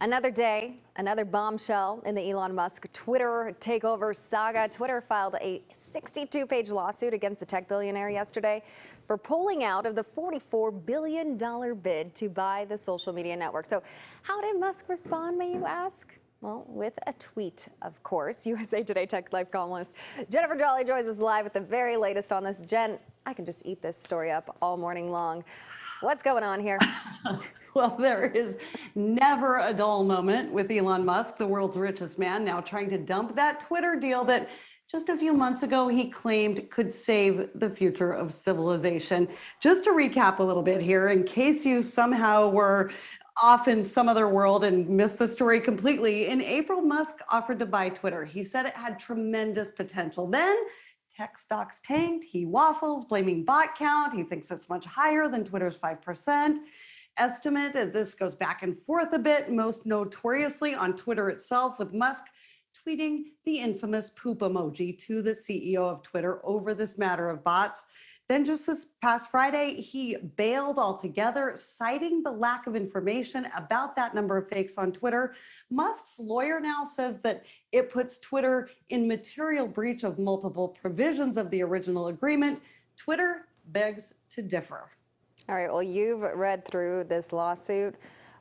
Another day, another bombshell in the Elon Musk Twitter takeover saga. Twitter filed a 62-page lawsuit against the tech billionaire yesterday for pulling out of the $44 billion bid to buy the social media network. So how did Musk respond, may you ask? Well, with a tweet, of course. USA Today Tech Life columnist Jennifer Jolly joins us live with the very latest on this. Jen, I can just eat this story up all morning long. What's going on here? Well, there is never a dull moment with Elon Musk, the world's richest man, now trying to dump that Twitter deal that just a few months ago he claimed could save the future of civilization. Just to recap a little bit here, in case you somehow were off in some other world and missed the story completely, in April, Musk offered to buy Twitter. He said it had tremendous potential. Then tech stocks tanked. He waffles, blaming bot count. He thinks it's much higher than Twitter's 5% estimate. This goes back and forth a bit, most notoriously on Twitter itself, with Musk tweeting the infamous poop emoji to the CEO of Twitter over this matter of bots. Then just this past Friday, he bailed altogether, citing the lack of information about that number of fakes on Twitter. Musk's lawyer now says that it puts Twitter in material breach of multiple provisions of the original agreement. Twitter begs to differ. All right, well, you've read through this lawsuit.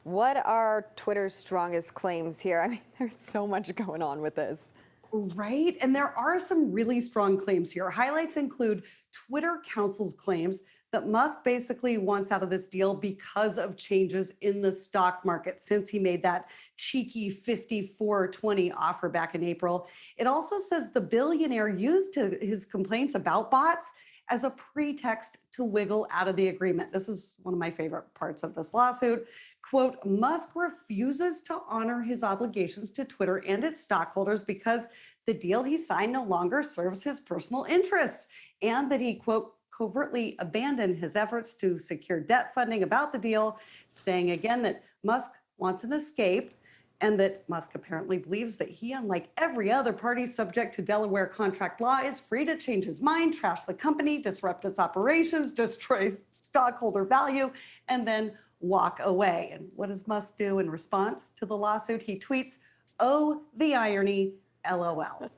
What are Twitter's strongest claims here? I mean, there's so much going on with this. Right, and there are some really strong claims here. Highlights include Twitter counsel's claims that Musk basically wants out of this deal because of changes in the stock market since he made that cheeky $54.20 offer back in April. It also says the billionaire used his complaints about bots as a pretext to wiggle out of the agreement. This is one of my favorite parts of this lawsuit. Quote, Musk refuses to honor his obligations to Twitter and its stockholders because the deal he signed no longer serves his personal interests, and that he, quote, covertly abandoned his efforts to secure debt funding about the deal, saying again that Musk wants an escape, and that Musk apparently believes that he, unlike every other party subject to Delaware contract law, is free to change his mind, trash the company, disrupt its operations, destroy stockholder value, and then walk away. And what does Musk do in response to the lawsuit? He tweets, "Oh, the irony, LOL."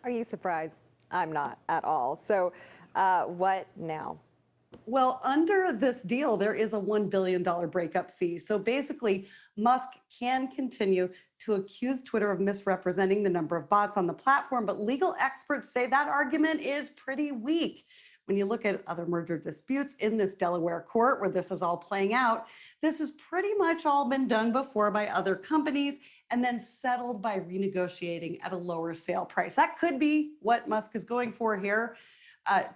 Are you surprised? I'm not at all. So what now? Well, under this deal, there is a $1 billion breakup fee. So basically, Musk can continue to accuse Twitter of misrepresenting the number of bots on the platform, but legal experts say that argument is pretty weak. When you look at other merger disputes in this Delaware court where this is all playing out, this has pretty much all been done before by other companies and then settled by renegotiating at a lower sale price. That could be what Musk is going for here.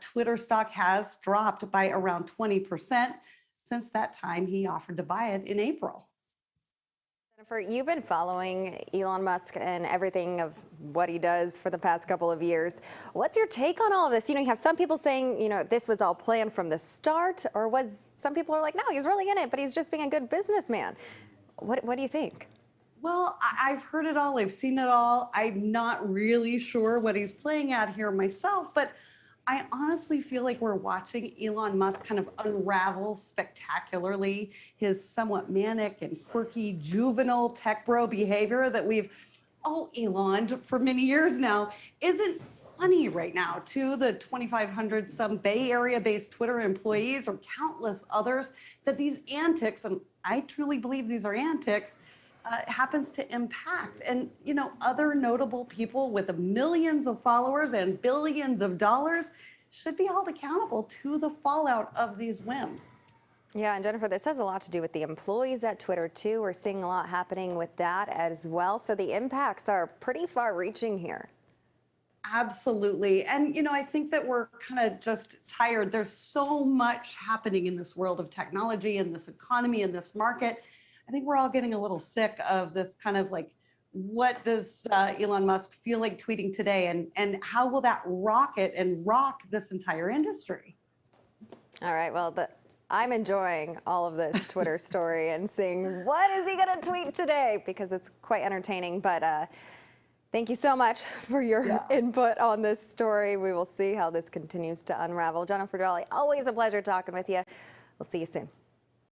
Twitter stock has dropped by around 20% since that time he offered to buy it in April. Jennifer, you've been following Elon Musk and everything of what he does for the past couple of years. What's your take on all of this? You know, you have some people saying, this was all planned from the start, or some people are like, no, he's really in it, but he's just being a good businessman. What do you think? Well, I've heard it all. I've seen it all. I'm not really sure what he's playing at here myself, but I honestly feel like we're watching Elon Musk kind of unravel spectacularly his somewhat manic and quirky juvenile tech bro behavior that we've all Elon'd for many years now isn't funny right now to the 2,500 some Bay Area based Twitter employees or countless others that these antics, and I truly believe these are antics, happens to impact. And, other notable people with millions of followers and billions of dollars should be held accountable to the fallout of these whims. Yeah, and Jennifer, this has a lot to do with the employees at Twitter, too. We're seeing a lot happening with that as well. So the impacts are pretty far-reaching here. Absolutely. And, I think that we're kind of just tired. There's so much happening in this world of technology and this economy and this market. I think we're all getting a little sick of this kind of like, what does Elon Musk feel like tweeting today, and how will that rocket and rock this entire industry? All right, well, I'm enjoying all of this Twitter story and seeing what is he going to tweet today, because it's quite entertaining. But thank you so much for your input on this story. We will see how this continues to unravel. Jennifer Jolly, always a pleasure talking with you. We'll see you soon.